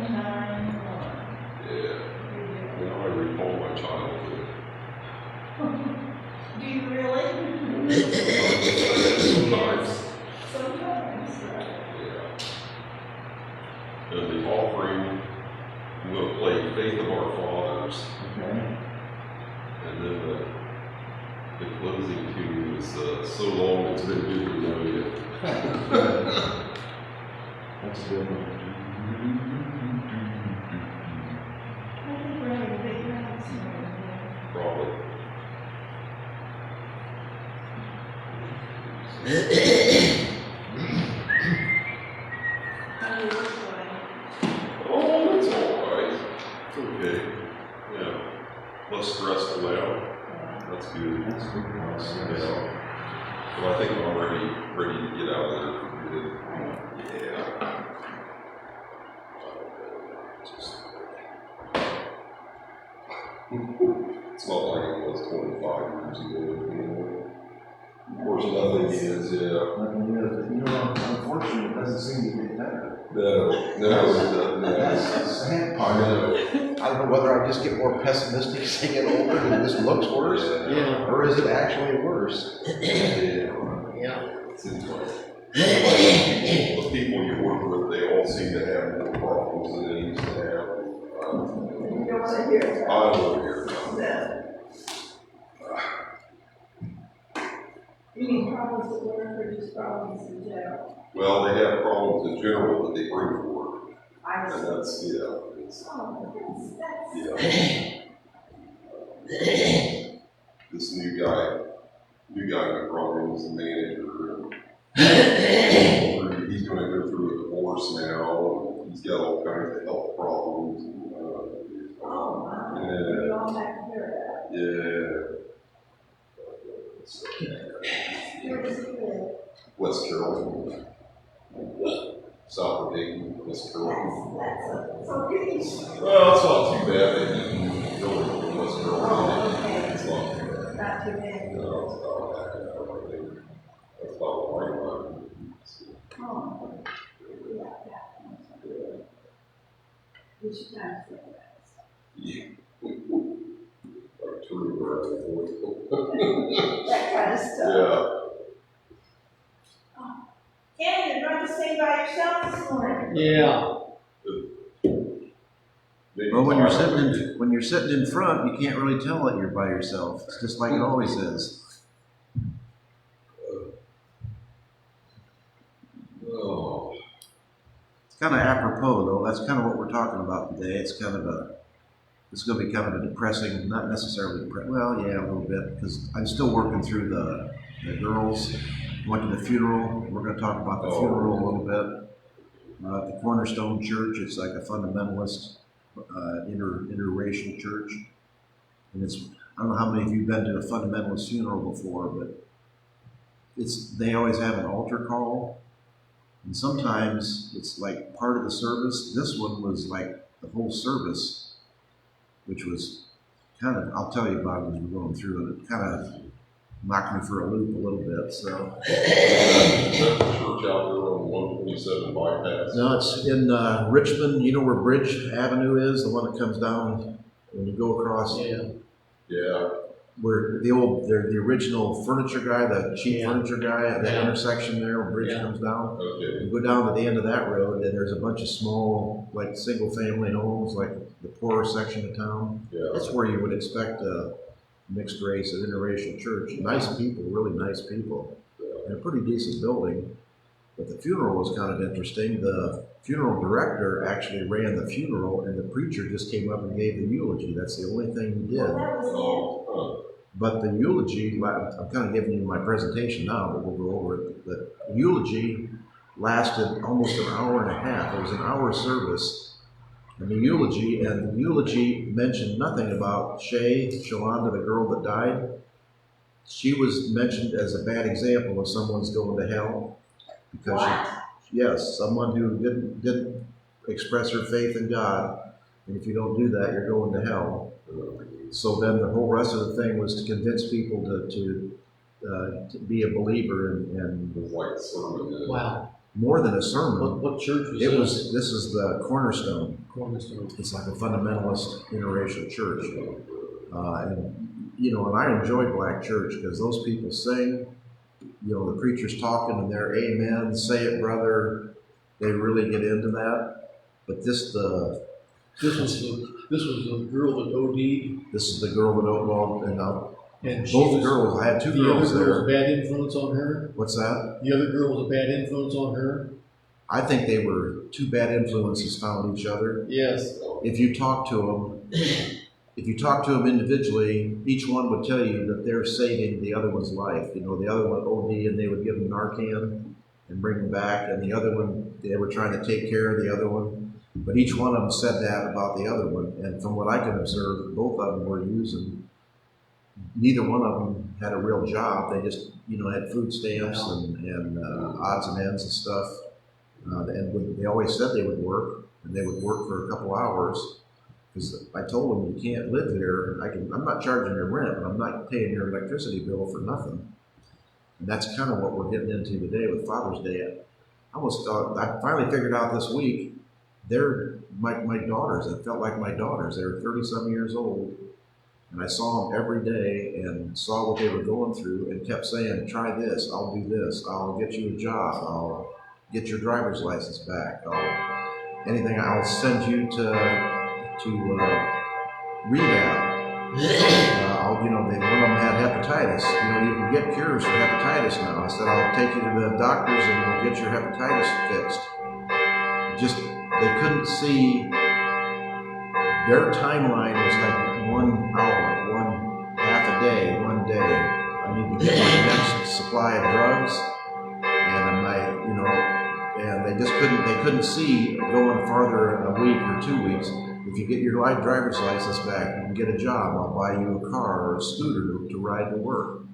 Yeah. Now I recall my childhood. Do you really? Sometimes. Sometimes, right? Yeah. And the offering, I'm going to play Faith of Our Fathers. Okay. And then the closing tune is So Long It's Been Good to Know You. That's a good one. I think we're having a big round tonight. Probably. How do you look like? Oh, that's all right. It's okay. Yeah. Less stressful now. That's good. That's a good one. Yeah. Well, I think I'm ready to get out of there for good. Yeah. It's not like it was 25 years ago. Of course, nothing is, yeah. Nothing is. You know, unfortunately, it doesn't seem to get better. No, it doesn't. That's the sad part. I don't know whether I just get more pessimistic as I get older and this looks worse, or is it actually worse? Yeah. It seems like the people you work with, they all seem to have more problems than they used to have. You don't want to hear that. I don't want to hear that. No. You mean problems at work or just problems in general? Well, they have problems in general that they bring to work. I And see. that's, it's, Oh, that's. this new guy we brought in as the manager. And he's going to go through a divorce now. And he's got all kinds of health problems. And, Oh, wow. Yeah. We all have to hear that. Yeah. So, Where does he live? West Carolina. South of Dayton, West Carolina. That's so good. Well, it's not too bad. They really from West Carolina. Oh, okay. It's not too bad. Not too bad. No, it's about that. That's about the right line. Oh, yeah, yeah. We should kind of think about Yeah. Like turning around the voice. that kind of stuff. Yeah. Ken, you're going to sing by yourself this morning. Yeah. Maybe Well, when five. you're sitting in front, you can't really tell that you're by yourself. It's just like it always is. Oh. It's kind of apropos, though. That's kind of what we're talking about today. It's going to be kind of a depressing, not necessarily well, yeah, a little bit, because I'm still working through the girls. Went to the funeral. We're going to talk about the funeral a little bit. The Cornerstone Church, it's like a fundamentalist, interracial church. And I don't know how many of you have been to a fundamentalist funeral before, but they always have an altar call. And sometimes it's like part of the service. This one was like the whole service, which was kind of, I'll tell you about it as we're going through it. It kind of knocked me for a loop a little bit, so. Is that the church out there on 127 bypass? No, it's in Richmond. You know where Bridge Avenue is, the one that comes down when you go across. Yeah. Where the original furniture guy, the cheap furniture guy at that intersection there where Bridge comes down. Okay. You go down to the end of that road, and there's a bunch of small, like single-family homes, like the poorer section of town. Yeah. That's where you would expect a mixed race, an interracial church. Nice people, really nice people, and a pretty decent building. But the funeral was kind of interesting. The funeral director actually ran the funeral, and the preacher just came up and gave the eulogy. That's the only thing he did. That was But the eulogy, I'm kind of giving you my presentation now, but we'll go over it. The eulogy lasted almost an hour and a half. It was an hour service. And the eulogy mentioned nothing about Shay, Shalonda, the girl that died. She was mentioned as a bad example of someone's going to hell. Because yes, someone who didn't express her faith in God. And if you don't do that, you're going to hell. So then the whole rest of the thing was to convince people to be a believer and It was like a sermon. Wow. more than a sermon. What church was This is the Cornerstone. Cornerstone. It's like a fundamentalist interracial church. And, you know, and I enjoy black church because those people sing, you know, the preacher's talking and they're amen, say it, brother. They really get into that. But this was the girl that OD'd. This is the girl that outlawed, and And both girls, I had two girls The other girl was a there. bad influence on her. What's that? The other girl was a bad influence on her. I think they were two bad influences found each other. Yes. If you talk to them individually, each one would tell you that they're saving the other one's life. You know, the other one OD and they would give them Narcan and bring them back, and the other one, they were trying to take care of the other one. But each one of them said that about the other one, and from what I can observe, both of them were using. Neither one of them had a real job. They just, you know, had food stamps and odds and ends and stuff. And they always said they would work, and they would work for a couple hours. Because I told them, you can't live here. I'm not charging your rent, but I'm not paying your electricity bill for nothing. And that's kind of what we're getting into today with Father's Day. I finally figured out this week, they're my daughters. It felt like my daughters. They were 30-some years old. And I saw them every day and saw what they were going through and kept saying, try this, I'll do this, I'll get you a job, I'll get your driver's license back, I'll send you to rehab. One of them had hepatitis. You know, you can get cures for hepatitis now. I said, I'll take you to the doctors and we'll get your hepatitis fixed. They couldn't see, their timeline was like 1 hour, half a day, 1 day. I need to get my next supply of drugs, and they couldn't see going farther a week or 2 weeks. If you get your driver's license back, you can get a job. I'll buy you a car or a scooter to ride to work.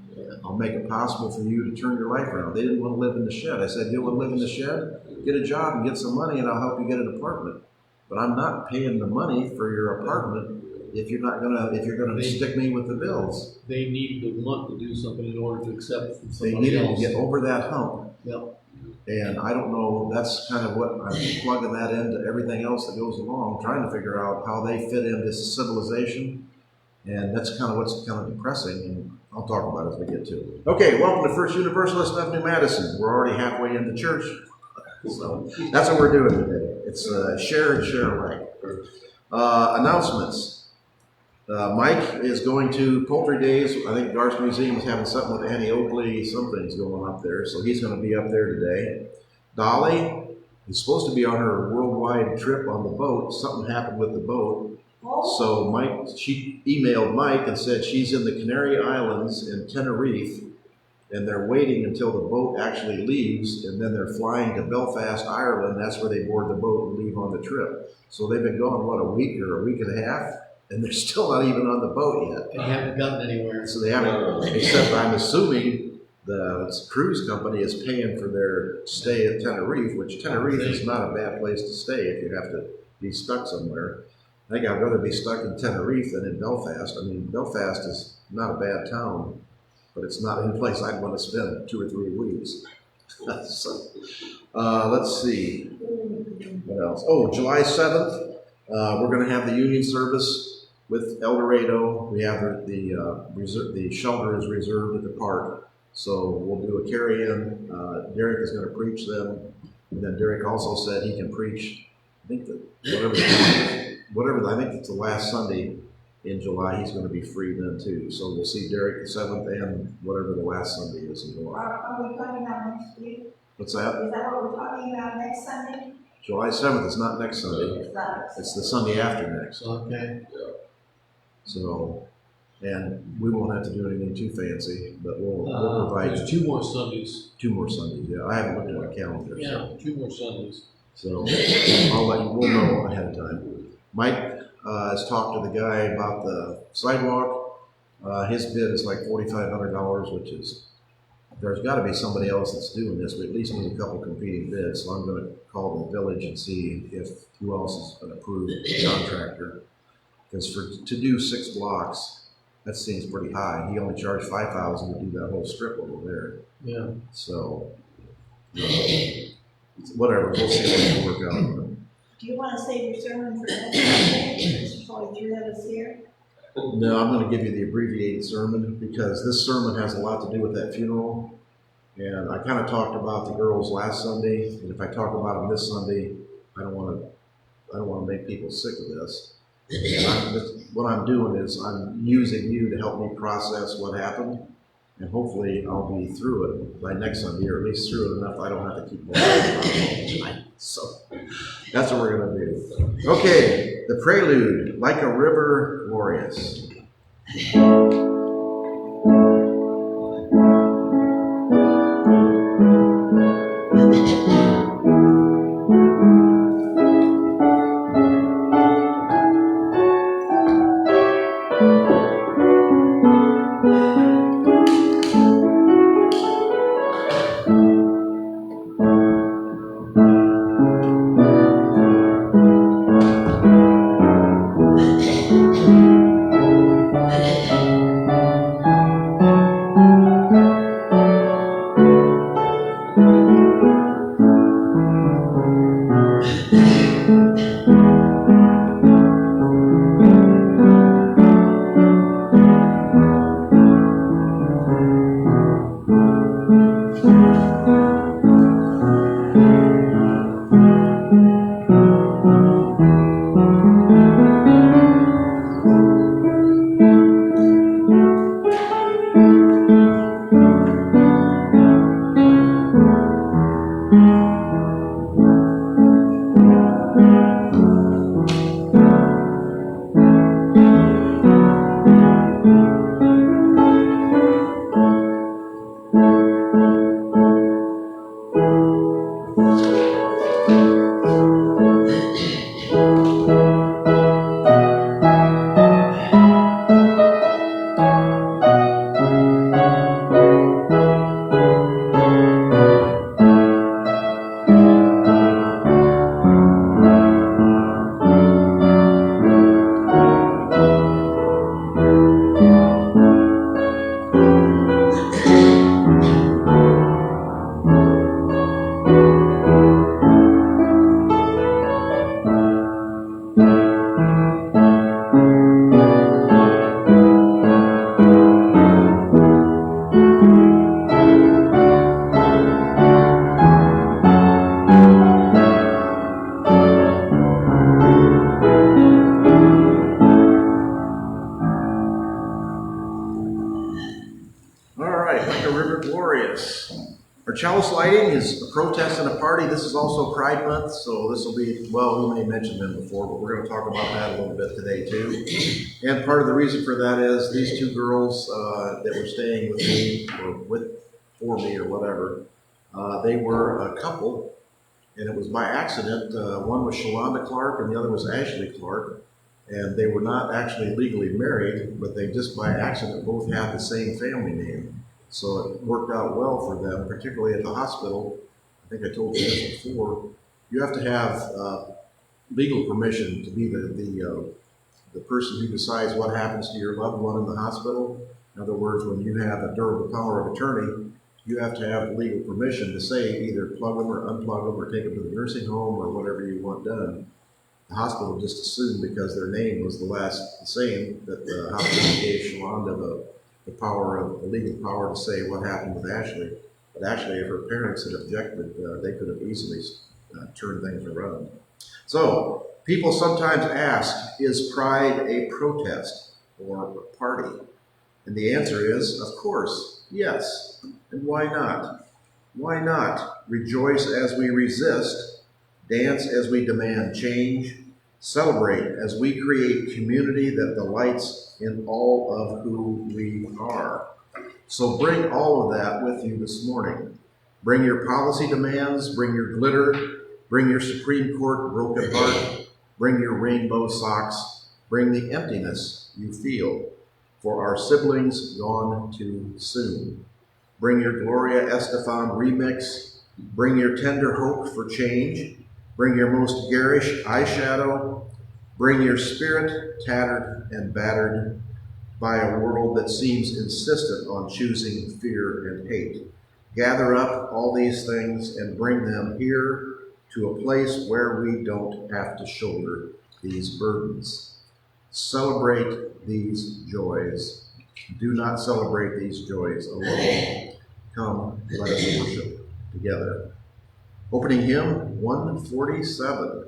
I'll make it possible for you to turn your life around. They didn't want to live in the shed. I said, you want to live in the shed? Get a job and get some money, and I'll help you get an apartment. But I'm not paying the money for your apartment if you're gonna stick me with the bills. They needed to want to do something in order to accept from They somebody needed else. to get over that hump. Yep. And I don't know, that's kind of what I'm plugging that into everything else that goes along, trying to figure out how they fit in this civilization. And that's kind of what's kind of depressing, and I'll talk about it as we get to it. Okay, welcome to First Universalist of New Madison. We're already halfway into church, so that's what we're doing today. It's share and share right. Announcements. Mike is going to Poultry Days. I think Garth Museum is having something with Annie Oakley. Something's going up there, so he's going to be up there today. Dolly is supposed to be on her worldwide trip on the boat. Something happened with the boat. So she emailed Mike and said she's in the Canary Islands in Tenerife, and they're waiting until the boat actually leaves, and then they're flying to Belfast, Ireland. That's where they board the boat and leave on the trip. So they've been gone, a week or a week and a half, and they're still not even on the boat yet. They haven't gotten anywhere. So they haven't, except I'm assuming the cruise company is paying for their stay at Tenerife, which Tenerife is not a bad place to stay if you have to be stuck somewhere. I think I'd rather be stuck in Tenerife than in Belfast. I mean, Belfast is not a bad town, but it's not a place I'd want to spend 2 or 3 weeks. So, let's see. What else? Oh, July 7th, we're going to have the union service with El Dorado. We have the shelter is reserved at the park. So we'll do a carry-in. Derek is going to preach them. And then Derek also said he can preach, I think that I think it's the last Sunday in July, he's going to be free then too. So we'll see Derek the 7th and whatever the last Sunday is in July. Are we talking about next week? What's that? Is that what we're talking about next Sunday? July 7th is not next Sunday. It's the Sunday after next. Okay. So, and we won't have to do anything too fancy, but we'll provide There's 2 more Sundays. 2 more Sundays. Yeah, I haven't looked at my calendar. Yeah, 2 more Sundays. So we'll know ahead of time. Mike has talked to the guy about the sidewalk. His bid is like $4,500, which is, there's got to be somebody else that's doing this. We at least need a couple competing bids. So I'm going to call the village and see who else is an approved contractor. Because to do 6 blocks, that seems pretty high. He only charged $5,000 to do that whole strip over there. Yeah. So whatever, we'll see what we can work out. Do you want to save your sermon for next Sunday? Since you probably threw that us here. No, I'm going to give you the abbreviated sermon because this sermon has a lot to do with that funeral. And I kind of talked about the girls last Sunday, and if I talk about them this Sunday, I don't want to make people sick of this. And what I'm doing is I'm using you to help me process what happened, and hopefully I'll be through it by next Sunday, or at least through it enough I don't have to keep going tonight. So that's what we're going to do. Okay, the prelude, Like a River Glorious. Our chalice lighting is a protest and a party. This is also Pride Month, so this will be, well, we may mention them before, but we're going to talk about that a little bit today too. And part of the reason for that is these two girls that were staying with me, or for me or whatever, they were a couple, and it was by accident. One was Shalonda Clark and the other was Ashley Clark, and they were not actually legally married, but they just by accident both had the same family name. So it worked out well for them, particularly at the hospital. I think I told you this before. You have to have legal permission to be the person who decides what happens to your loved one in the hospital. In other words, when you have a durable power of attorney, you have to have legal permission to say either plug them or unplug them or take them to the nursing home or whatever you want done. The hospital just assumed because their name was the same that the hospital gave Shalonda the legal power to say what happened with Ashley. But actually, if her parents had objected, they could have easily turned things around. So, people sometimes ask, is Pride a protest or a party? And the answer is, of course, yes. And why not? Why not rejoice as we resist, dance as we demand change, celebrate as we create community that delights in all of who we are? So bring all of that with you this morning. Bring your policy demands, bring your glitter, bring your Supreme Court broken heart, bring your rainbow socks, bring the emptiness you feel for our siblings gone too soon. Bring your Gloria Estefan remix, bring your tender hope for change, bring your most garish eyeshadow, bring your spirit tattered and battered by a world that seems insistent on choosing fear and hate. Gather up all these things and bring them here to a place where we don't have to shoulder these burdens. Celebrate these joys. Do not celebrate these joys alone. Come, let us worship together. Opening hymn 147.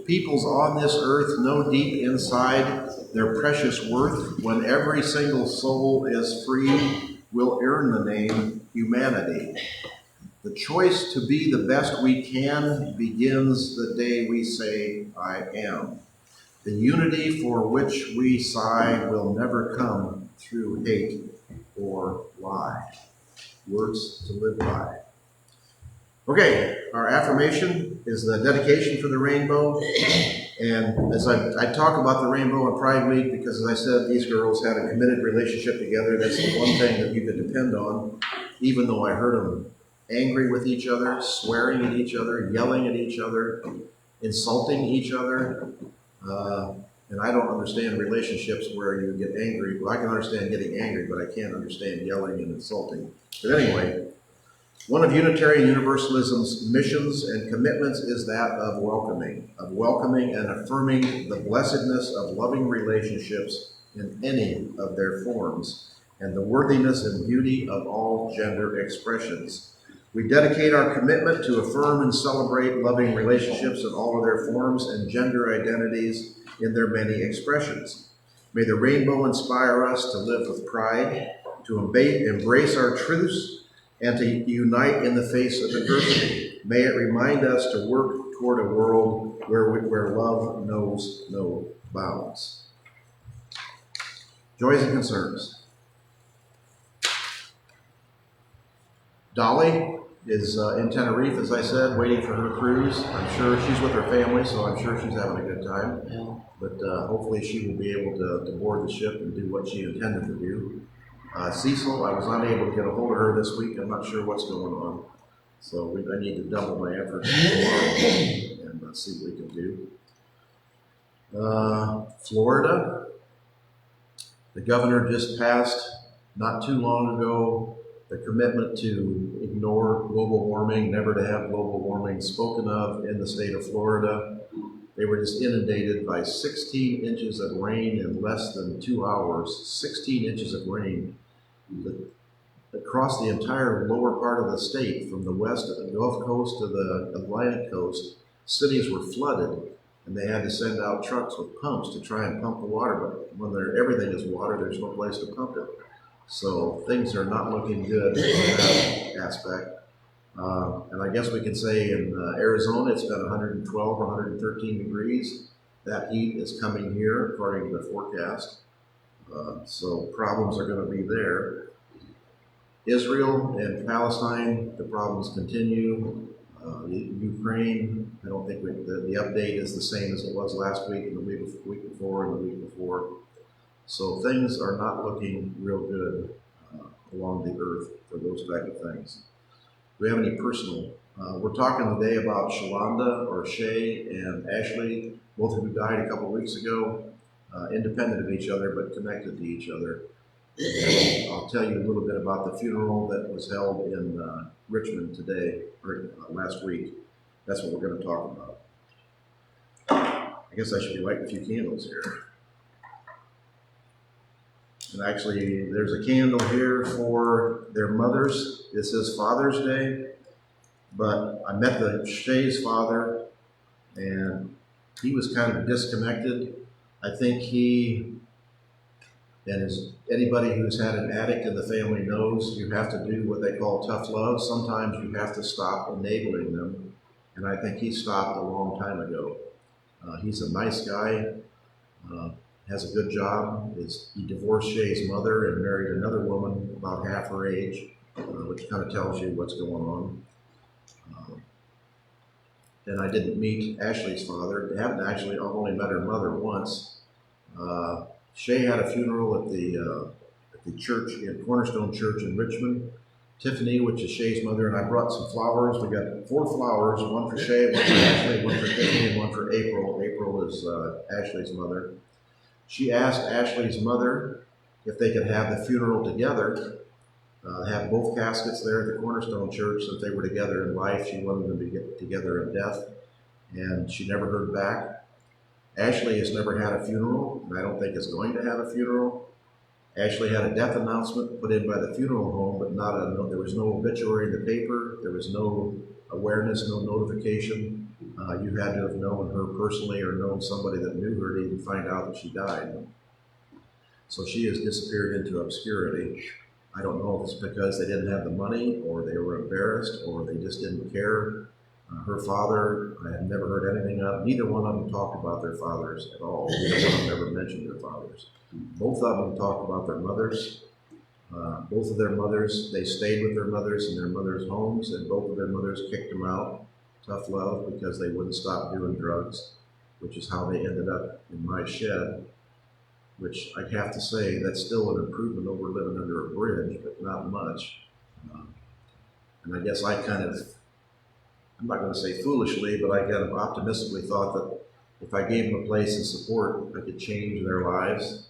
Peoples on this earth know deep inside their precious worth, when every single soul is free, will earn the name humanity. The choice to be the best we can begins the day we say, I am. The unity for which we sigh will never come through hate or lie. Words to live by. Okay, our affirmation is the dedication for the rainbow. And as I talk about the rainbow on Pride Week, because as I said, these girls had a committed relationship together. That's the one thing that you could depend on, even though I heard them angry with each other, swearing at each other, yelling at each other, insulting each other. And I don't understand relationships where you get angry. Well, I can understand getting angry, but I can't understand yelling and insulting. But anyway, one of Unitarian Universalism's missions and commitments is that of welcoming and affirming the blessedness of loving relationships in any of their forms, and the worthiness and beauty of all gender expressions. We dedicate our commitment to affirm and celebrate loving relationships in all of their forms and gender identities in their many expressions. May the rainbow inspire us to live with pride, to embrace our truths, and to unite in the face of adversity. May it remind us to work toward a world where love knows no bounds. Joys and concerns. Dolly is in Tenerife, as I said, waiting for her cruise. I'm sure she's with her family, so I'm sure she's having a good time. Yeah. But hopefully she will be able to board the ship and do what she intended to do. Cecil, I was unable to get a hold of her this week. I'm not sure what's going on. So I need to double my efforts tomorrow and see what we can do. Florida, the governor just passed not too long ago the commitment to ignore global warming, never to have global warming spoken of in the state of Florida. They were just inundated by 16 inches of rain in less than 2 hours. 16 inches of rain across the entire lower part of the state, from the west of the Gulf Coast to the Atlantic coast. Cities were flooded, and they had to send out trucks with pumps to try and pump the water. But when everything is water, there's no place to pump it. So things are not looking good in that aspect. And I guess we can say in Arizona, it's been 112 or 113 degrees. That heat is coming here, according to the forecast. So problems are going to be there. Israel and Palestine, the problems continue. Ukraine, I don't think the update is the same as it was last week and the week before and the week before. So things are not looking real good along the earth for those type of things. Do we have any personal? We're talking today about Shalonda or Shay and Ashley, both of who died a couple weeks ago, independent of each other but connected to each other. And I'll tell you a little bit about the funeral that was held in Richmond today, or last week. That's what we're going to talk about. I guess I should be lighting a few candles here. And actually, there's a candle here for their mothers. This is Father's Day, but I met the Shay's father, and he was kind of disconnected. I think he, and anybody who's had an addict in the family knows, you have to do what they call tough love. Sometimes you have to stop enabling them, and I think he stopped a long time ago. He's a nice guy. Has a good job. He divorced Shay's mother and married another woman about half her age, which kind of tells you what's going on. And I didn't meet Ashley's father. I've only met her mother once. Shay had a funeral at the church, at Cornerstone Church in Richmond. Tiffany, which is Shay's mother, and I brought some flowers. We got 4 flowers, one for Shay, one for Ashley, one for Tiffany, and one for April. April is Ashley's mother. She asked Ashley's mother if they could have the funeral together, have both caskets there at the Cornerstone Church, so if they were together in life. She wanted them to get together in death, and she never heard back. Ashley has never had a funeral, and I don't think is going to have a funeral. Ashley had a death announcement put in by the funeral home, but there was no obituary in the paper. There was no awareness, no notification. You had to have known her personally or known somebody that knew her to even find out that she died. So she has disappeared into obscurity. I don't know if it's because they didn't have the money, or they were embarrassed, or they just didn't care. Her father, I have never heard anything of. Neither one of them talked about their fathers at all. Neither one of them ever mentioned their fathers. Both of them talked about their mothers. Both of their mothers, they stayed with their mothers in their mothers' homes, and both of their mothers kicked them out. Tough love, because they wouldn't stop doing drugs, which is how they ended up in my shed, which I have to say, that's still an improvement over living under a bridge, but not much. And I guess I kind of, I'm not going to say foolishly, but I kind of optimistically thought that if I gave them a place and support, I could change their lives,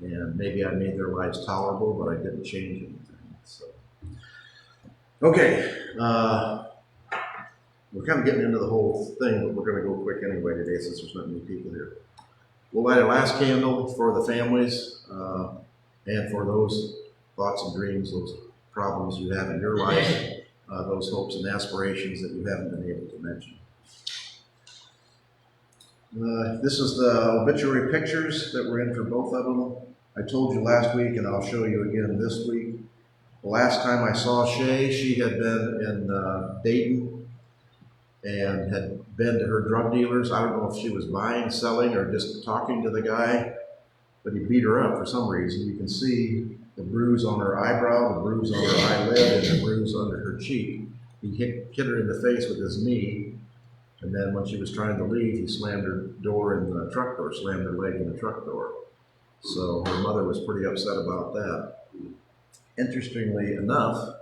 and maybe I made their lives tolerable, but I didn't change anything. So, okay. We're kind of getting into the whole thing, but we're going to go quick anyway today since there's not many people here. We'll light a last candle for the families and for those thoughts and dreams, those problems you have in your life, those hopes and aspirations that you haven't been able to mention. This is the obituary pictures that were in for both of them. I told you last week, and I'll show you again this week. The last time I saw Shay, she had been in Dayton and had been to her drug dealers. I don't know if she was buying, selling, or just talking to the guy, but he beat her up for some reason. You can see the bruise on her eyebrow, the bruise on her eyelid, and the bruise under her cheek. He hit her in the face with his knee, and then when she was trying to leave, he slammed her door in the truck door, slammed her leg in the truck door. So her mother was pretty upset about that. Interestingly enough,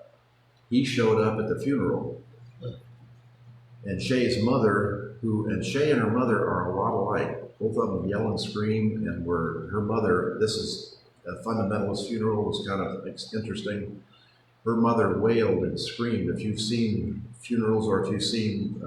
he showed up at the funeral. And Shay's mother, and Shay and her mother are a lot alike. Both of them yell and scream, and her mother, this is a fundamentalist funeral, it was kind of interesting. Her mother wailed and screamed. If you've seen funerals, or if you've seen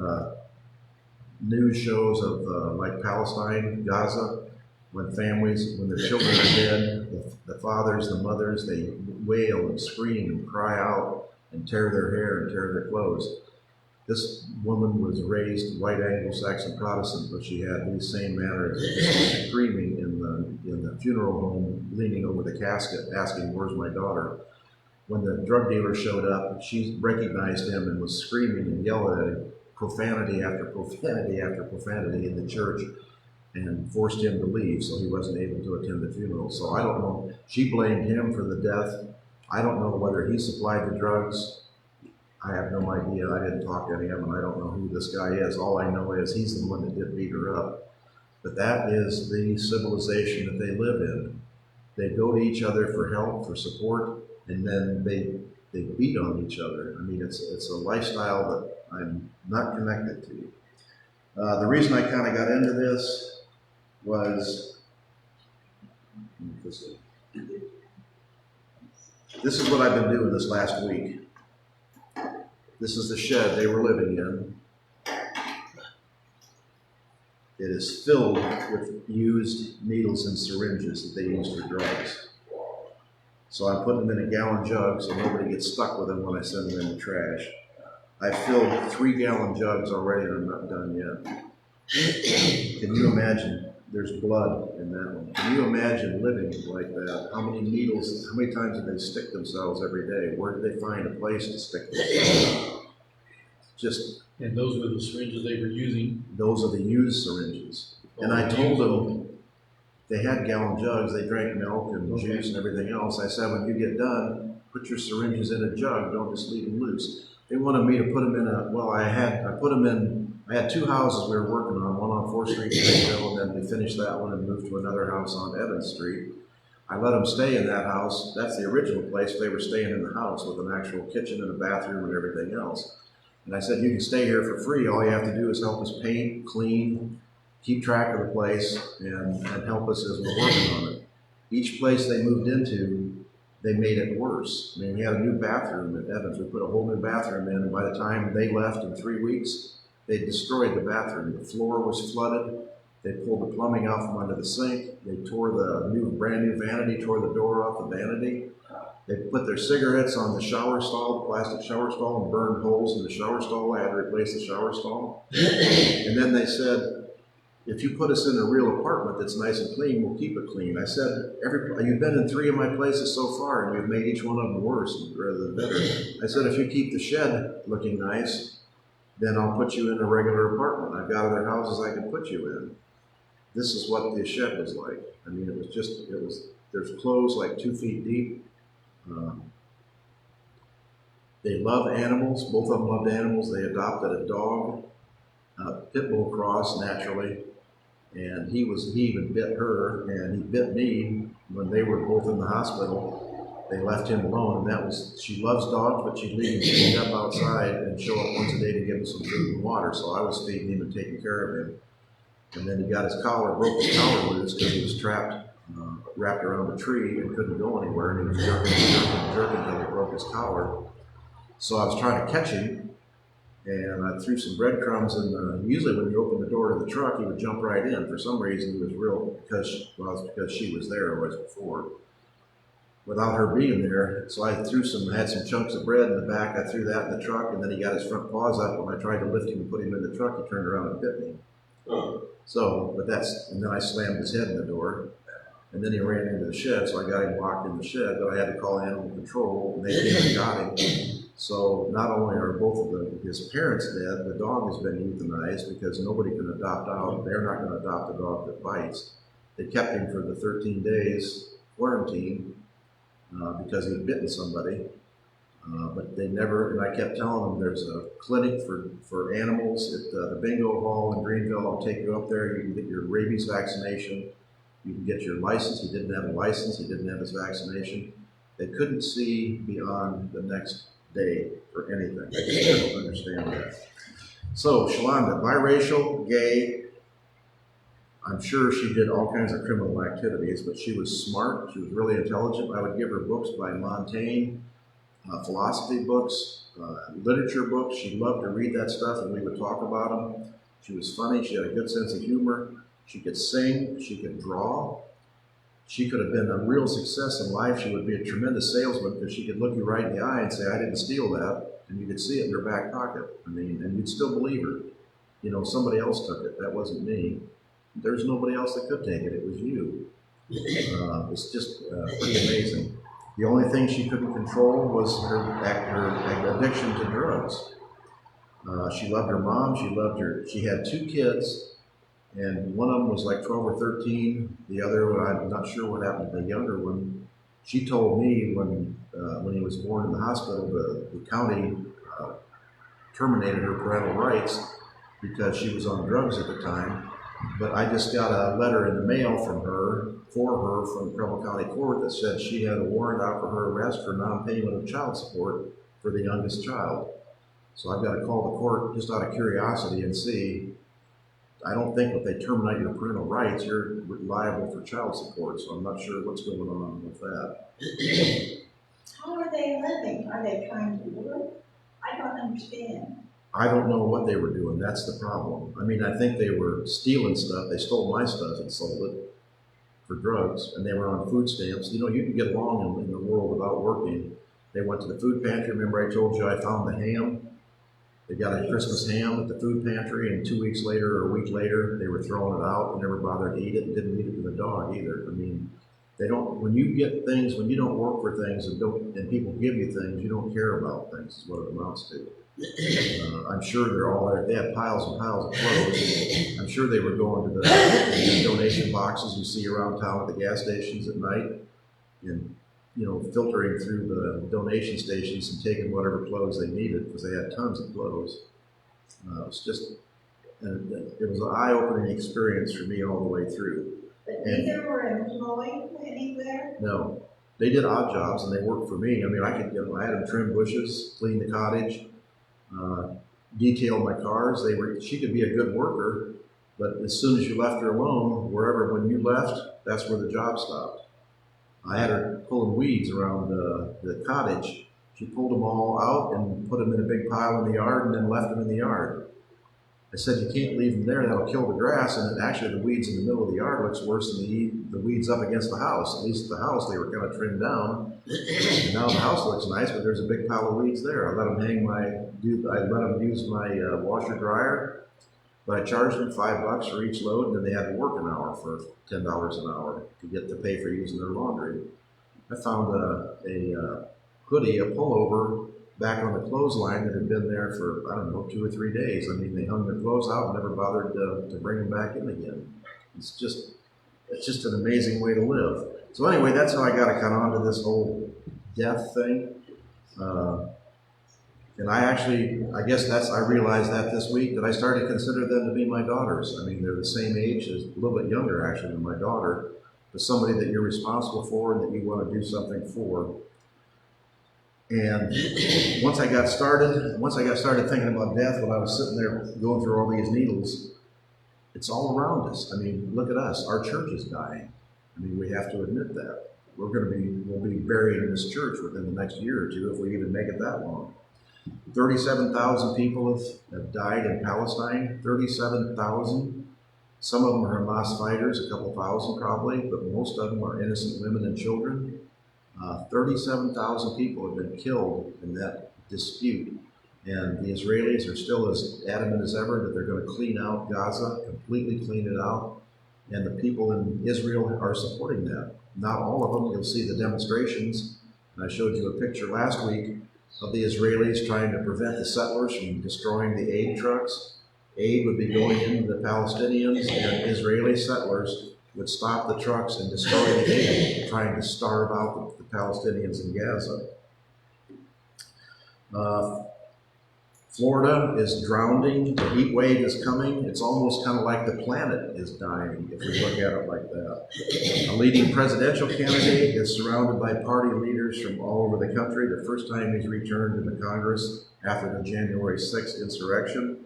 news shows of like Palestine, Gaza, when their children are dead, the fathers, the mothers, they wail and scream and cry out and tear their hair and tear their clothes. This woman was raised white Anglo-Saxon Protestant, but she had these same manners, screaming in the funeral home, leaning over the casket, asking, "Where's my daughter?" When the drug dealer showed up, she recognized him and was screaming and yelling at him, profanity after profanity after profanity in the church, and forced him to leave, so he wasn't able to attend the funeral. So I don't know. She blamed him for the death. I don't know whether he supplied the drugs. I have no idea. I didn't talk to any of them. I don't know who this guy is. All I know is he's the one that did beat her up. But that is the civilization that they live in. They go to each other for help, for support, and then they beat on each other. I mean, it's a lifestyle that I'm not connected to. The reason I kind of got into this was, this is what I've been doing this last week. This is the shed they were living in. It is filled with used needles and syringes that they use for drugs. So I'm putting them in a gallon jug so nobody gets stuck with them when I send them in the trash. I filled 3-gallon jugs already and I'm not done yet. Can you imagine? There's blood in that one. Can you imagine living like that? How many needles, how many times do they stick themselves every day? Where do they find a place to stick themselves? Just. And those were the syringes they were using. Those are the used syringes. And I told them, they had gallon jugs, they drank milk and juice and everything else. I said, when you get done, put your syringes in a jug, don't just leave them loose. They wanted me to put them in I had 2 houses we were working on, one on 4th Street in Greenville, and then we finished that one and moved to another house on Evans Street. I let them stay in that house. That's the original place. They were staying in the house with an actual kitchen and a bathroom and everything else. And I said, you can stay here for free. All you have to do is help us paint, clean, keep track of the place, and help us as we're working on it. Each place they moved into, they made it worse. I mean, we had a new bathroom at Evans. We put a whole new bathroom in, and by the time they left in 3 weeks, they destroyed the bathroom. The floor was flooded. They pulled the plumbing out from under the sink. They tore the brand new vanity, tore the door off the vanity. They put their cigarettes on the shower stall, the plastic shower stall, and burned holes in the shower stall. I had to replace the shower stall. And then they said, if you put us in a real apartment that's nice and clean, we'll keep it clean. I said, you've been in 3 of my places so far, and you've made each one of them worse rather than better. I said, if you keep the shed looking nice, then I'll put you in a regular apartment. I've got other houses I can put you in. This is what the shed was like. I mean, there's clothes like 2 feet deep. They love animals. Both of them loved animals. They adopted a dog, pit bull cross, naturally, and he even bit her, and he bit me when they were both in the hospital. They left him alone, and she loves dogs, but she'd leave him chained up outside and show up once a day to give him some food and water. So I was feeding him and taking care of him. And then he got his collar, broke his collar loose because he was wrapped around a tree and couldn't go anywhere, and he was jerking until he broke his collar. So I was trying to catch him, and I threw some breadcrumbs in usually when you open the door to the truck, he would jump right in. For some reason, he was because she was there always before. Without her being there, so I had some chunks of bread in the back, I threw that in the truck, and then he got his front paws up. When I tried to lift him and put him in the truck, he turned around and bit me. And then I slammed his head in the door. And then he ran into the shed, so I got him locked in the shed, but I had to call animal control, and they came and got him. So not only are both of his parents dead, the dog has been euthanized because nobody can adopt out. They're not going to adopt a dog that bites. They kept him for the 13 days quarantine because he had bitten somebody. But they never, and I kept telling them there's a clinic for animals at the bingo hall in Greenville. I'll take you up there. You can get your rabies vaccination. You can get your license. He didn't have a license. He didn't have his vaccination. They couldn't see beyond the next day for anything. I just don't understand that. So, Shalonda, biracial, gay. I'm sure she did all kinds of criminal activities, but she was smart. She was really intelligent. I would give her books by Montaigne, philosophy books, literature books. She loved to read that stuff, and we would talk about them. She was funny. She had a good sense of humor. She could sing, she could draw. She could have been a real success in life. She would be a tremendous salesman because she could look you right in the eye and say, I didn't steal that. And you could see it in her back pocket. I mean, and you'd still believe her. You know, somebody else took it. That wasn't me. There's nobody else that could take it. It was you. It's just pretty amazing. The only thing she couldn't control was her addiction to drugs. She loved her mom. She had 2 kids. And one of them was like 12 or 13. The other, I'm not sure what happened to the younger one. She told me when he was born in the hospital, the county terminated her parental rights because she was on drugs at the time. But I just got a letter in the mail from her, from Preble County Court that said she had a warrant out for her arrest for non-payment of child support for the youngest child. So I've got to call the court just out of curiosity and see. I don't think if they terminate your parental rights, you're liable for child support. So I'm not sure what's going on with that. How are they living? Are they trying to work? I don't understand. I don't know what they were doing. That's the problem. I mean, I think they were stealing stuff. They stole my stuff and sold it for drugs, and they were on food stamps. You know, you can get along in the world without working. They went to the food pantry. Remember I told you I found the ham? They got a Christmas ham at the food pantry, and 2 weeks later or a week later, they were throwing it out and never bothered to eat it and didn't eat it to the dog either. I mean, they don't, when you get things, when you don't work for things and people give you things, you don't care about things is what it amounts to. I'm sure they're all there. They had piles and piles of clothes. I'm sure they were going to the donation boxes you see around town at the gas stations at night and, you know, filtering through the donation stations and taking whatever clothes they needed because they had tons of clothes. It was just, it was an eye-opening experience for me all the way through. But neither were employed anywhere? No, they did odd jobs and they worked for me. I mean, I had them trim bushes, clean the cottage, detail my cars. She could be a good worker, but as soon as you left her alone, when you left, that's where the job stopped. I had her pulling weeds around the cottage. She pulled them all out and put them in a big pile in the yard and then left them in the yard. I said, you can't leave them there, that'll kill the grass, and actually the weeds in the middle of the yard looks worse than the weeds up against the house. At least at the house, they were kind of trimmed down. And now the house looks nice, but there's a big pile of weeds there. I let them use my washer dryer, but I charged them $5 for each load, and then they had to work an hour for $10 an hour to pay for using their laundry. I found a hoodie, a pullover, back on the clothesline that had been there for, I don't know, 2 or 3 days. I mean, they hung their clothes out and never bothered to bring them back in again. It's just an amazing way to live. So anyway, that's how I got kind of onto this whole death thing. And I realized that this week that I started to consider them to be my daughters. I mean, they're the same age, a little bit younger actually than my daughter, but somebody that you're responsible for and that you want to do something for. And once I got started thinking about death while I was sitting there going through all these needles, it's all around us. I mean, look at us. Our church is dying. I mean, we have to admit that. We'll be buried in this church within the next year or two if we even make it that long. 37,000 people have died in Palestine. 37,000. Some of them are Hamas fighters, a couple thousand probably, but most of them are innocent women and children. 37,000 people have been killed in that dispute. And the Israelis are still as adamant as ever that they're going to clean out Gaza, completely clean it out. And the people in Israel are supporting that. Not all of them. You'll see the demonstrations. And I showed you a picture last week of the Israelis trying to prevent the settlers from destroying the aid trucks. Aid would be going into the Palestinians, and Israeli settlers would stop the trucks and destroy the aid, trying to starve out the Palestinians in Gaza. Florida is drowning. The heat wave is coming. It's almost kind of like the planet is dying if we look at it like that. A leading presidential candidate is surrounded by party leaders from all over the country. The first time he's returned to the Congress after the January 6th insurrection.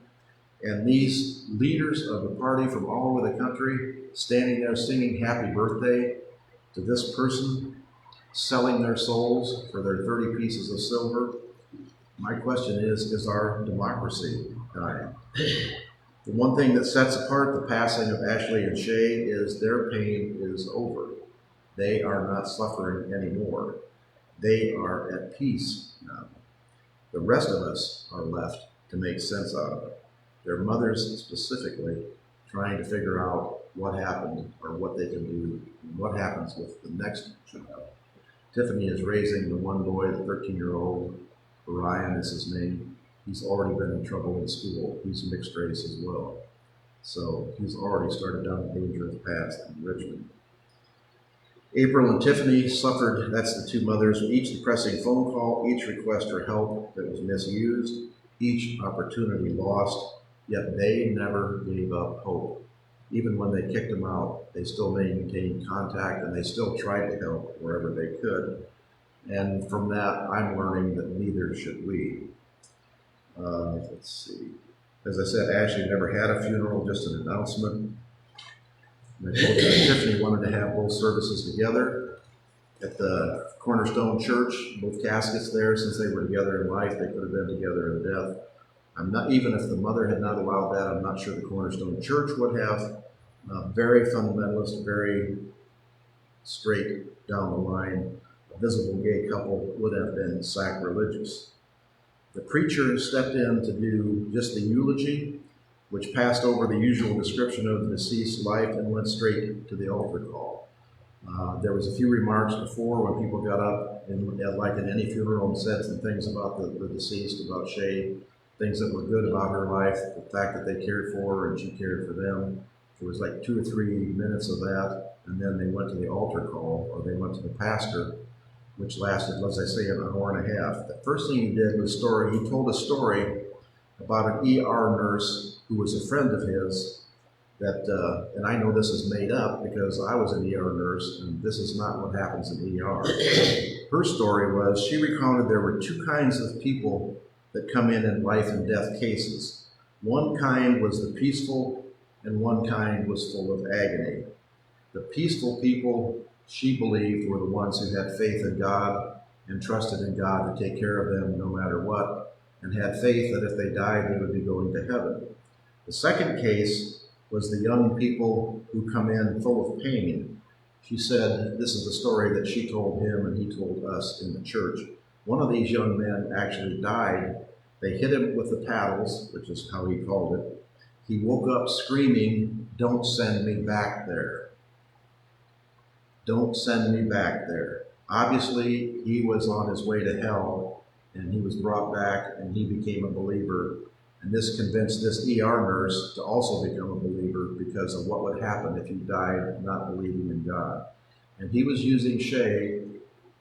And these leaders of the party from all over the country standing there singing happy birthday to this person, selling their souls for their 30 pieces of silver. My question is our democracy dying? The one thing that sets apart the passing of Ashley and Shay is their pain is over. They are not suffering anymore. They are at peace now. The rest of us are left to make sense out of it. Their mothers specifically trying to figure out what happened or what they can do and what happens with the next child. Tiffany is raising the one boy, the 13-year-old, Ryan is his name. He's already been in trouble in school. He's mixed race as well. So he's already started down a dangerous path in Richmond. April and Tiffany suffered, that's the two mothers, each depressing phone call, each request for help that was misused, each opportunity lost, yet they never gave up hope. even when they kicked him out, they still maintained contact and they still tried to help wherever they could. And from that, I'm learning that neither should we. Let's see. As I said, Ashley never had a funeral, just an announcement. And I told you that Tiffany wanted to have both services together at the Cornerstone Church, both caskets there. Since they were together in life, they could have been together in death. I'm not, even if the mother had not allowed that, I'm not sure the Cornerstone Church would have. Very fundamentalist, very straight down the line. A visible gay couple would have been sacrilegious. The preacher stepped in to do just the eulogy, which passed over the usual description of the deceased's life and went straight to the altar call. There was a few remarks before when people got up, like in any funeral, and said some things about the deceased, about Shay, things that were good about her life, the fact that they cared for her and she cared for them. There was like 2 or 3 minutes of that, and then they went to the altar call, or they went to the pastor, which lasted, as I say, an hour and a half. The first thing he did was he told a story about an ER nurse who was a friend of his that, and I know this is made up because I was an ER nurse, and this is not what happens in ER. Her story was, she recounted there were 2 kinds of people that come in life and death cases. One kind was the peaceful, and one kind was full of agony. The peaceful people, she believed, were the ones who had faith in God and trusted in God to take care of them no matter what, and had faith that if they died, they would be going to heaven. The second case was the young people who come in full of pain. She said, this is the story that she told him and he told us in the church. One of these young men actually died. They hit him with the paddles, which is how he called it. He woke up screaming, "Don't send me back there. Don't send me back there." Obviously, he was on his way to hell, and he was brought back, and he became a believer. And this convinced this ER nurse to also become a believer because of what would happen if you died not believing in God. And he was using Shay,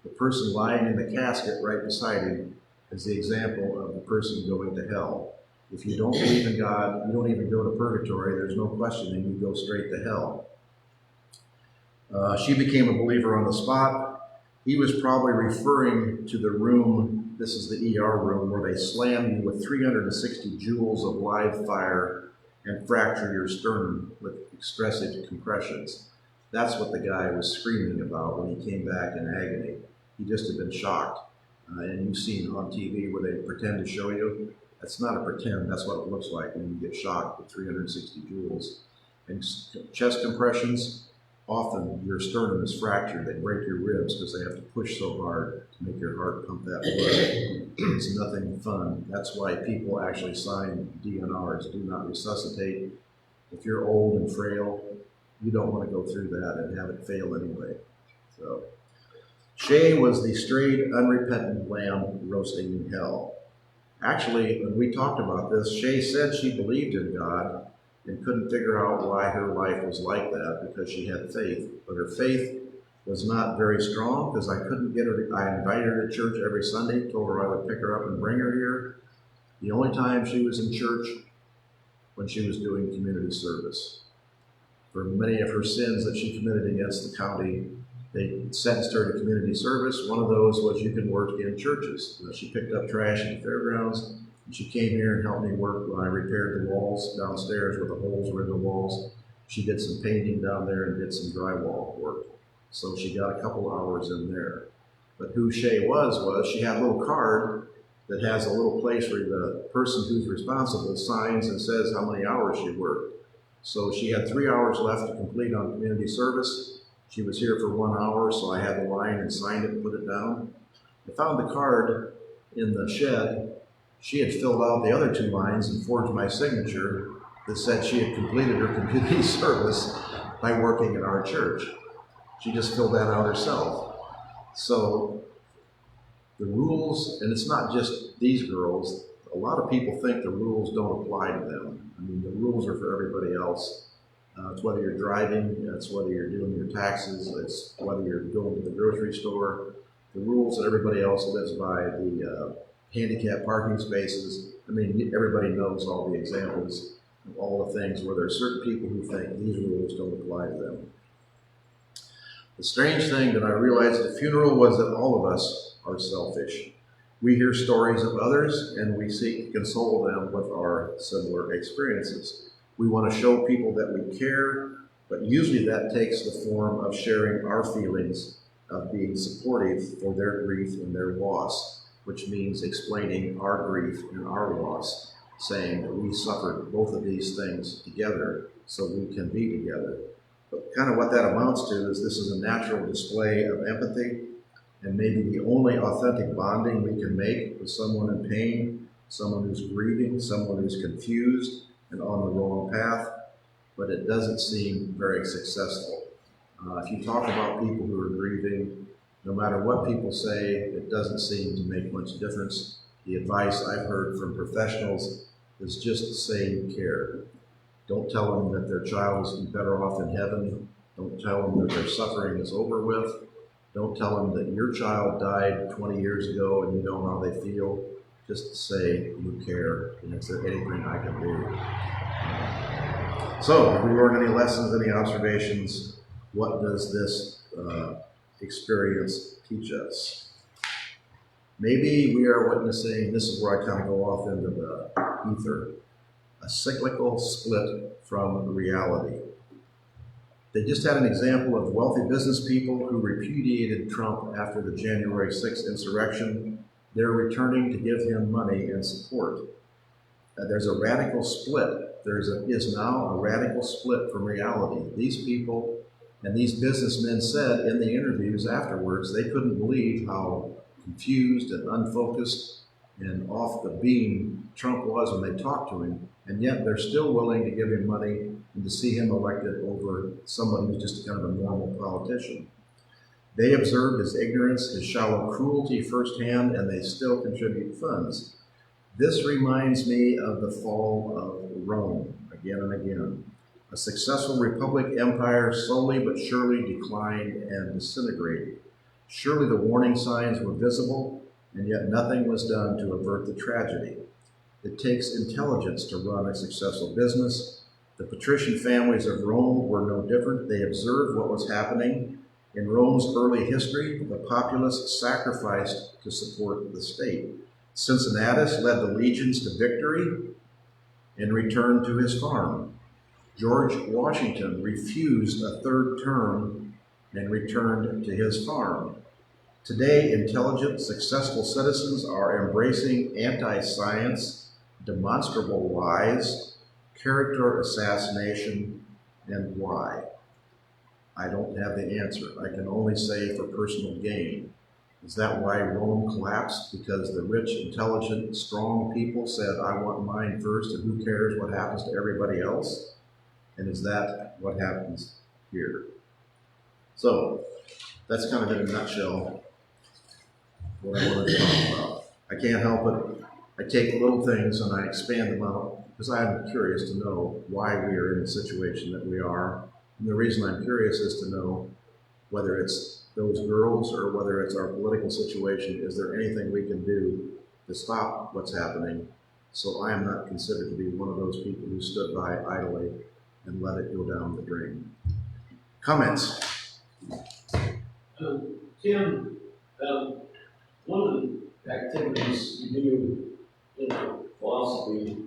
the person lying in the casket right beside him, as the example of the person going to hell. If you don't believe in God, you don't even go to purgatory. There's no questioning. You go straight to hell. She became a believer on the spot. He was probably referring to the room, this is the ER room, where they slam you with 360 joules of live fire and fracture your sternum with expressive compressions. That's what the guy was screaming about when he came back in agony. He just had been shocked. And you've seen on TV where they pretend to show you. That's not a pretend, that's what it looks like when you get shocked with 360 joules. And chest compressions, often your sternum is fractured. They break your ribs because they have to push so hard to make your heart pump that blood. It's nothing fun. That's why people actually sign DNRs, do not resuscitate. If you're old and frail, you don't want to go through that and have it fail anyway. So, Shay was the strayed, unrepentant lamb roasting in hell. Actually, when we talked about this, Shay said she believed in God and couldn't figure out why her life was like that because she had faith. But her faith was not very strong because I couldn't get her. I invited her to church every Sunday, told her I would pick her up and bring her here. The only time she was in church when she was doing community service. For many of her sins that she committed against the county, they sentenced her to community service. One of those was you can work in churches. She picked up trash at the fairgrounds, and she came here and helped me work when I repaired the walls downstairs where the holes were in the walls. She did some painting down there and did some drywall work. So she got a couple hours in there. But who Shay was she had a little card that has a little place where the person who's responsible signs and says how many hours she worked. So she had 3 hours left to complete on community service. She was here for 1 hour, so I had the line and signed it and put it down. I found the card in the shed. She had filled out the other 2 lines and forged my signature that said she had completed her community service by working at our church. She just filled that out herself. So the rules, and it's not just these girls, a lot of people think the rules don't apply to them. I mean, the rules are for everybody else. It's whether you're driving, it's whether you're doing your taxes, it's whether you're going to the grocery store. The rules that everybody else lives by, the handicap parking spaces. I mean, everybody knows all the examples. all the things where there are certain people who think these rules don't apply to them. The strange thing that I realized at the funeral was that all of us are selfish. We hear stories of others and we seek to console them with our similar experiences. We want to show people that we care, but usually that takes the form of sharing our feelings of being supportive for their grief and their loss, which means explaining our grief and our loss, saying that we suffered both of these things together so we can be together. But kind of what that amounts to is this is a natural display of empathy and maybe the only authentic bonding we can make with someone in pain, someone who's grieving, someone who's confused and on the wrong path, but it doesn't seem very successful. If you talk about people who are grieving, no matter what people say, it doesn't seem to make much difference. The advice I've heard from professionals is just to say you care. Don't tell them that their child is better off in heaven. Don't tell them that their suffering is over with. Don't tell them that your child died 20 years ago and you know how they feel. Just say you care, and is there anything I can do? So, have we learned any lessons, any observations? What does this experience teach us? Maybe we are witnessing, this is where I kind of go off into the ether, a cyclical split from reality. They just had an example of wealthy business people who repudiated Trump after the January 6th insurrection. They're returning to give him money and support. There's a radical split. There is now a radical split from reality. These people and these businessmen said in the interviews afterwards they couldn't believe how confused and unfocused and off the beam Trump was when they talked to him, and yet they're still willing to give him money and to see him elected over someone who's just kind of a normal politician. They observed his ignorance, his shallow cruelty firsthand, and they still contribute funds. This reminds me of the fall of Rome again and again. A successful republic empire slowly but surely declined and disintegrated. Surely the warning signs were visible, and yet nothing was done to avert the tragedy. It takes intelligence to run a successful business. The patrician families of Rome were no different. They observed what was happening. In Rome's early history, the populace sacrificed to support the state. Cincinnatus led the legions to victory and returned to his farm. George Washington refused a third term and returned to his farm. Today, intelligent, successful citizens are embracing anti-science, demonstrable lies, character assassination, and why? I don't have the answer. I can only say for personal gain. Is that why Rome collapsed? Because the rich, intelligent, strong people said, I want mine first, and who cares what happens to everybody else? And is that what happens here? So, that's kind of in a nutshell what I wanted to talk about. I can't help it. I take little things and I expand them out because I'm curious to know why we are in the situation that we are. And the reason I'm curious is to know whether it's those girls or whether it's our political situation, is there anything we can do to stop what's happening so I am not considered to be one of those people who stood by idly and let it go down the drain. Comments? Tim, one of the activities you do in philosophy,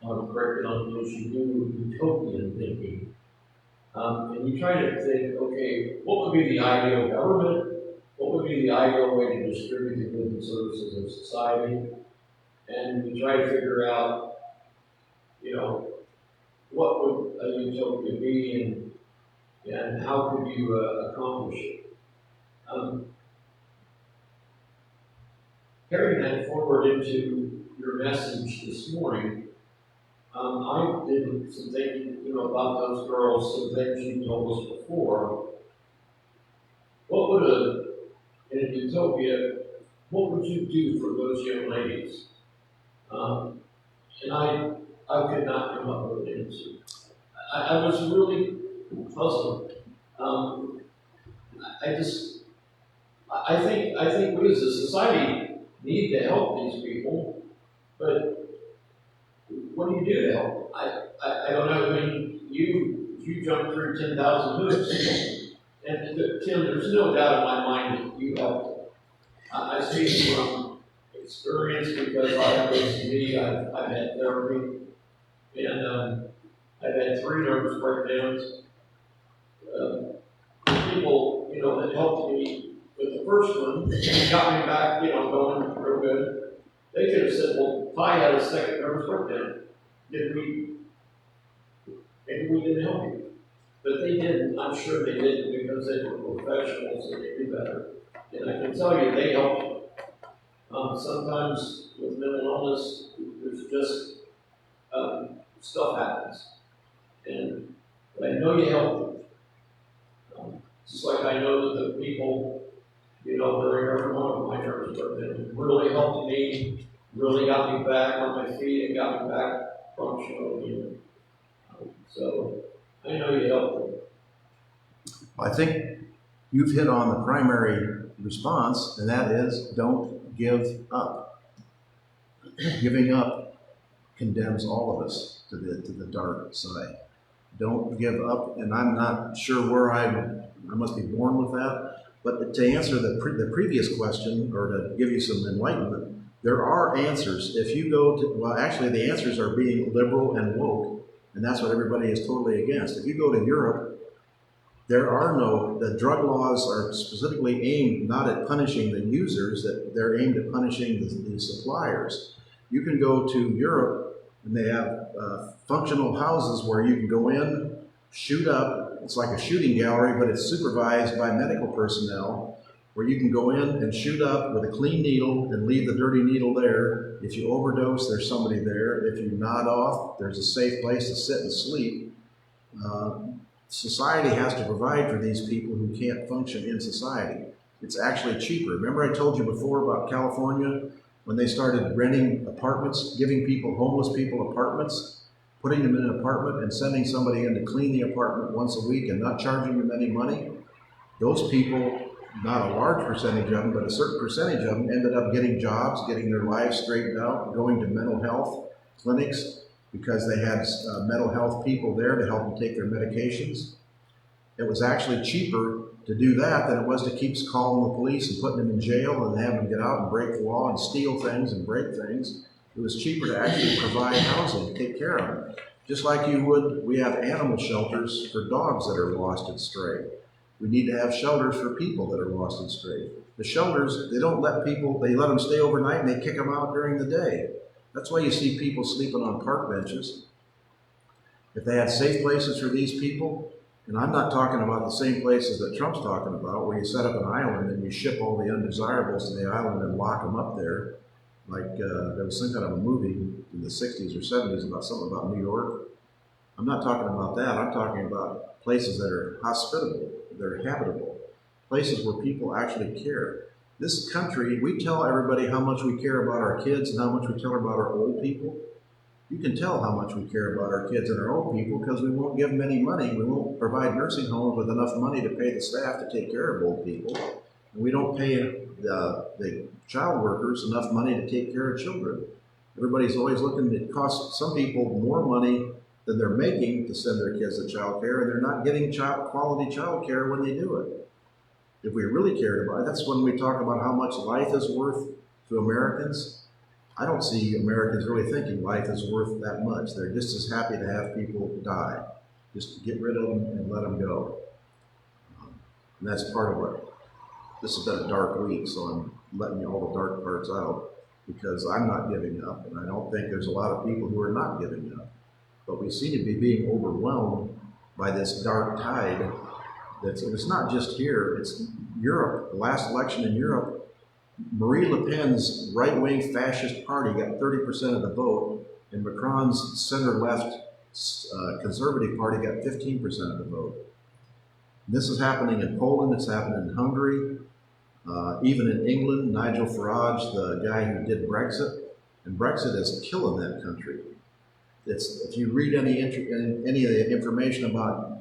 curriculum, is you do utopian thinking. And you try to think, okay, what would be the ideal government? What would be the ideal way to distribute the goods and services of society? And you try to figure out, what would a utopia be and how could you accomplish it? Carrying that forward into your message this morning, I did some thinking, about those girls, some things you told us before. What would in a utopia, what would you do for those young ladies? And I could not come up with an answer. I was really puzzled. I think we as a society need to help these people, but what do you do to help? I don't know, I mean, you jumped through 10,000 hoops, and Tim, there's no doubt in my mind that you helped. I speak from experience because I have OCD, I've had therapy, and I've had 3 nervous breakdowns. People, you know, that helped me with the first one, got me back, you know, going real good. They could have said, well, Ty had a second nervous breakdown. Maybe we didn't help you. But they didn't. I'm sure they didn't because they were professionals and they knew better. And I can tell you, they helped you. Sometimes with mental illness, there's just stuff happens. But I know you helped them. Just like I know that the people, you know, during every one of my nervous breakdowns really helped me, really got me back on my feet and got me back functional again. So I know you helped them. I think you've hit on the primary response, and that is don't give up. Giving up condemns all of us to the dark side. Don't give up, and I'm not sure where I must be born with that. But to answer the previous question, or to give you some enlightenment, there are answers. If you go to, well, actually the answers are being liberal and woke, and that's what everybody is totally against. If you go to Europe, the drug laws are specifically aimed not at punishing the users, that they're aimed at punishing the suppliers. You can go to Europe and they have functional houses where you can go in, shoot up. It's like a shooting gallery, but it's supervised by medical personnel, where you can go in and shoot up with a clean needle and leave the dirty needle there. If you overdose, there's somebody there. If you nod off, there's a safe place to sit and sleep. Society has to provide for these people who can't function in society. It's actually cheaper. Remember I told you before about California, when they started renting apartments, giving homeless people apartments, putting them in an apartment and sending somebody in to clean the apartment once a week and not charging them any money? Those people, not a large percentage of them, but a certain percentage of them ended up getting jobs, getting their lives straightened out, going to mental health clinics, because they had mental health people there to help them take their medications. It was actually cheaper to do that than it was to keep calling the police and putting them in jail and having them get out and break the law and steal things and break things. It was cheaper to actually provide housing, take care of them. Just like we have animal shelters for dogs that are lost and stray. We need to have shelters for people that are lost and stray. The shelters, they don't let people, they let them stay overnight and they kick them out during the day. That's why you see people sleeping on park benches. If they had safe places for these people, and I'm not talking about the same places that Trump's talking about, where you set up an island and you ship all the undesirables to the island and lock them up there. Like there was some kind of a movie in the 60s or 70s about something about New York. I'm not talking about that. I'm talking about places that are hospitable, that are habitable, places where people actually care. This country, we tell everybody how much we care about our kids and how much we care about our old people. You can tell how much we care about our kids and our old people because we won't give them any money. We won't provide nursing homes with enough money to pay the staff to take care of old people. And we don't pay the child workers enough money to take care of children. Everybody's always looking, it costs some people more money than they're making to send their kids to child care, and they're not getting quality child care when they do it. If we really cared about it, that's when we talk about how much life is worth to Americans. I don't see Americans really thinking life is worth that much. They're just as happy to have people die. Just get rid of them and let them go. And that's part of what, this has been a dark week, so I'm letting all the dark parts out because I'm not giving up, and I don't think there's a lot of people who are not giving up. But we seem to be being overwhelmed by this dark tide. It's not just here, it's Europe. The last election in Europe, Marine Le Pen's right-wing fascist party got 30% of the vote, and Macron's center-left conservative party got 15% of the vote. And this is happening in Poland, it's happening in Hungary, even in England. Nigel Farage, the guy who did Brexit, and Brexit is killing that country. If you read any of the information about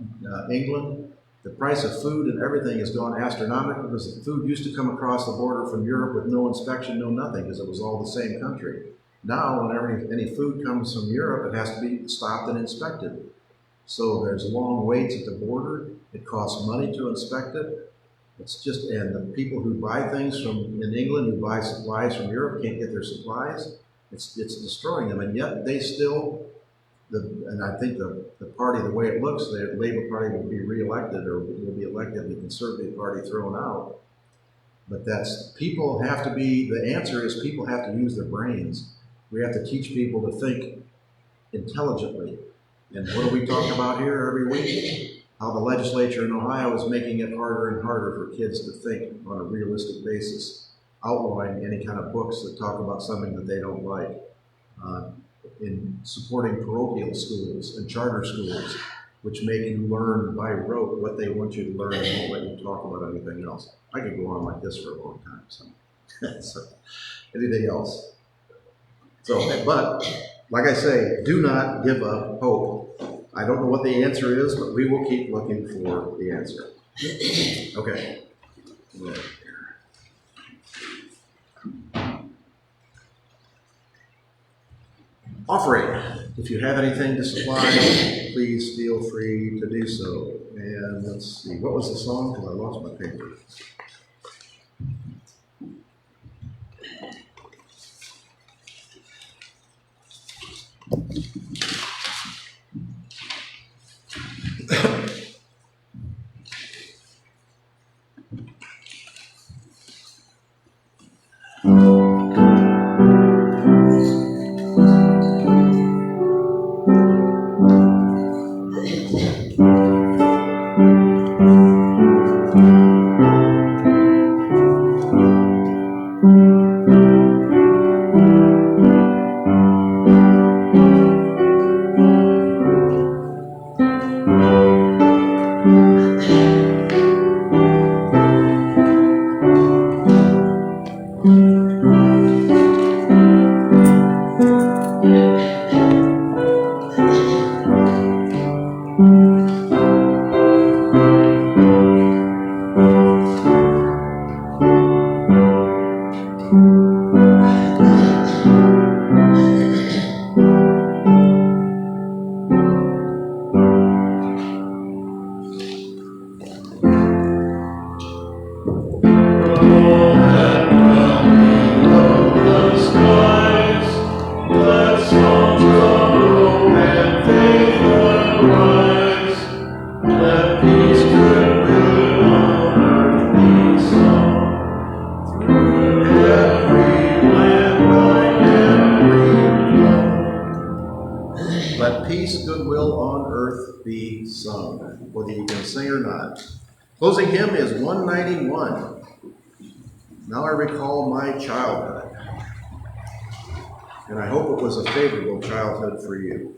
England, the price of food and everything has gone astronomical because the food used to come across the border from Europe with no inspection, no nothing, because it was all the same country. Now, whenever any food comes from Europe, it has to be stopped and inspected. So there's long waits at the border. It costs money to inspect it. It's just, and the people who buy things from in England, who buy supplies from Europe, can't get their supplies. It's destroying them, and yet they still, and I think the party, the way it looks, the Labour Party will be reelected or will be elected, the Conservative Party thrown out. But people have to be, the answer is people have to use their brains. We have to teach people to think intelligently. And what do we talk about here every week? How the legislature in Ohio is making it harder and harder for kids to think on a realistic basis, outlawing any kind of books that talk about something that they don't like, in supporting parochial schools and charter schools, which make you learn by rote what they want you to learn and won't let you talk about anything else. I could go on like this for a long time. So anything else? So, but like I say, do not give up hope. I don't know what the answer is, but we will keep looking for the answer. Okay. Offering. If you have anything to supply, please feel free to do so. And let's see, what was the song? Because I lost my paper. Whether you can sing or not. Closing hymn is 191. Now I recall my childhood. And I hope it was a favorable childhood for you.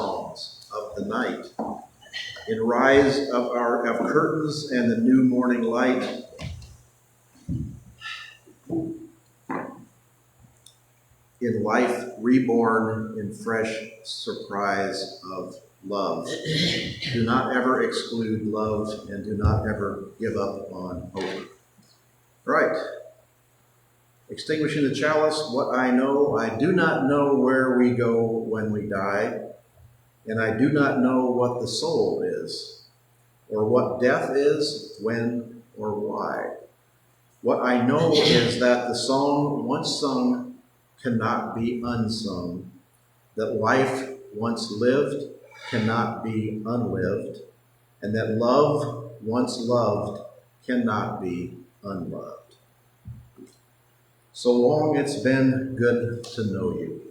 songs of the night. In rise of curtains and the new morning light. In life reborn in fresh surprise of love. Do not ever exclude love and do not ever give up on hope. Right. Extinguishing the chalice, what I know, I do not know where we go when we die, and I do not know what the soul is, or what death is, when or why. What I know is that the song once sung cannot be unsung, that life once lived cannot be unlived, and that love once loved cannot be unloved. So long it's been good to know you.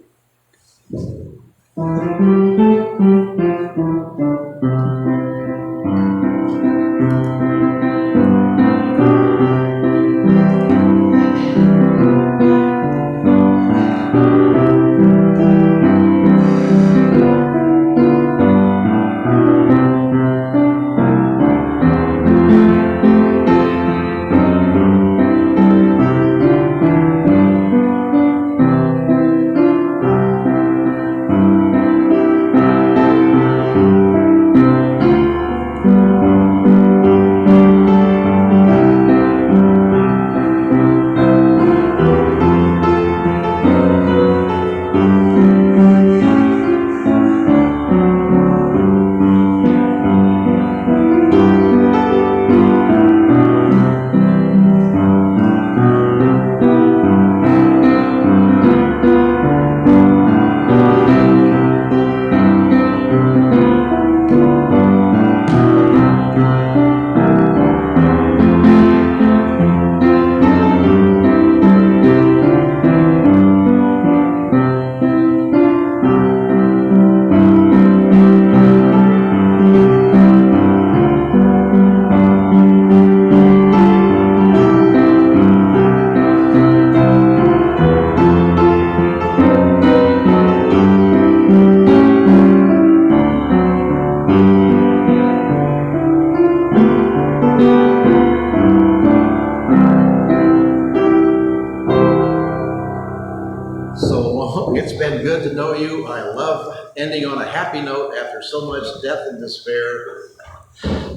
It's been good to know you. I love ending on a happy note after so much death and despair.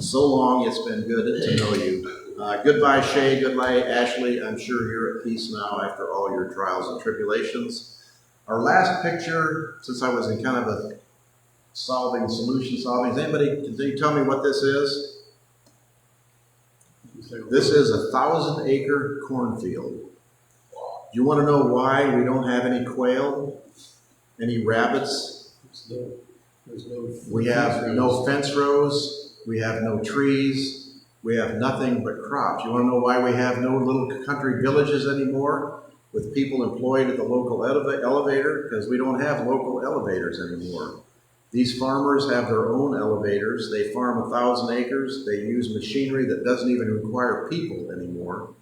So long, it's been good to know you. Goodbye, Shay. Goodbye, Ashley. I'm sure you're at peace now after all your trials and tribulations. Our last picture, since I was in kind of a solution solving, can you tell me what this is? This is a 1,000-acre cornfield. Do you want to know why we don't have any quail, any rabbits? We have no fence rows. We have no trees. We have nothing but crops. You want to know why we have no little country villages anymore with people employed at the local elevator? Because we don't have local elevators anymore. These farmers have their own elevators. They farm 1,000 acres. They use machinery that doesn't even require people anymore.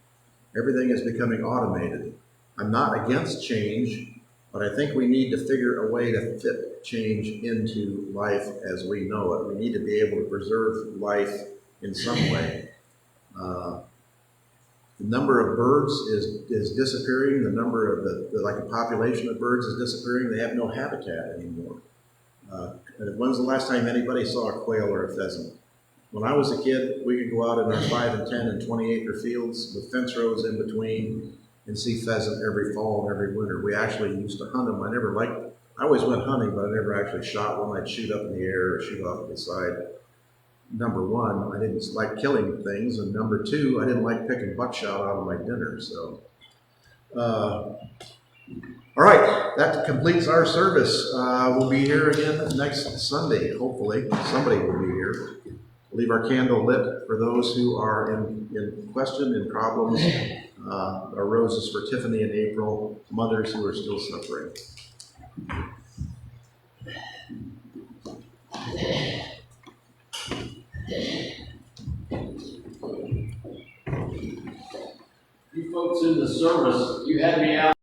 Everything is becoming automated. I'm not against change, but I think we need to figure a way to fit change into life as we know it. We need to be able to preserve life in some way. The number of birds is disappearing. The number of the population of birds is disappearing. They have no habitat anymore. When's the last time anybody saw a quail or a pheasant? When I was a kid, we could go out in our 5 and 10 and 20-acre fields with fence rows in between and see pheasant every fall and every winter. We actually used to hunt them. I always went hunting, but I never actually shot one. I'd shoot up in the air or shoot off to the side. Number one, I didn't like killing things, and number two, I didn't like picking buckshot out of my dinner. So, all right, that completes our service. We'll be here again next Sunday, hopefully. Somebody will be here. We'll leave our candle lit for those who are in question and problems. Our roses for Tiffany and April, mothers who are still suffering. You folks in the service, you had me out.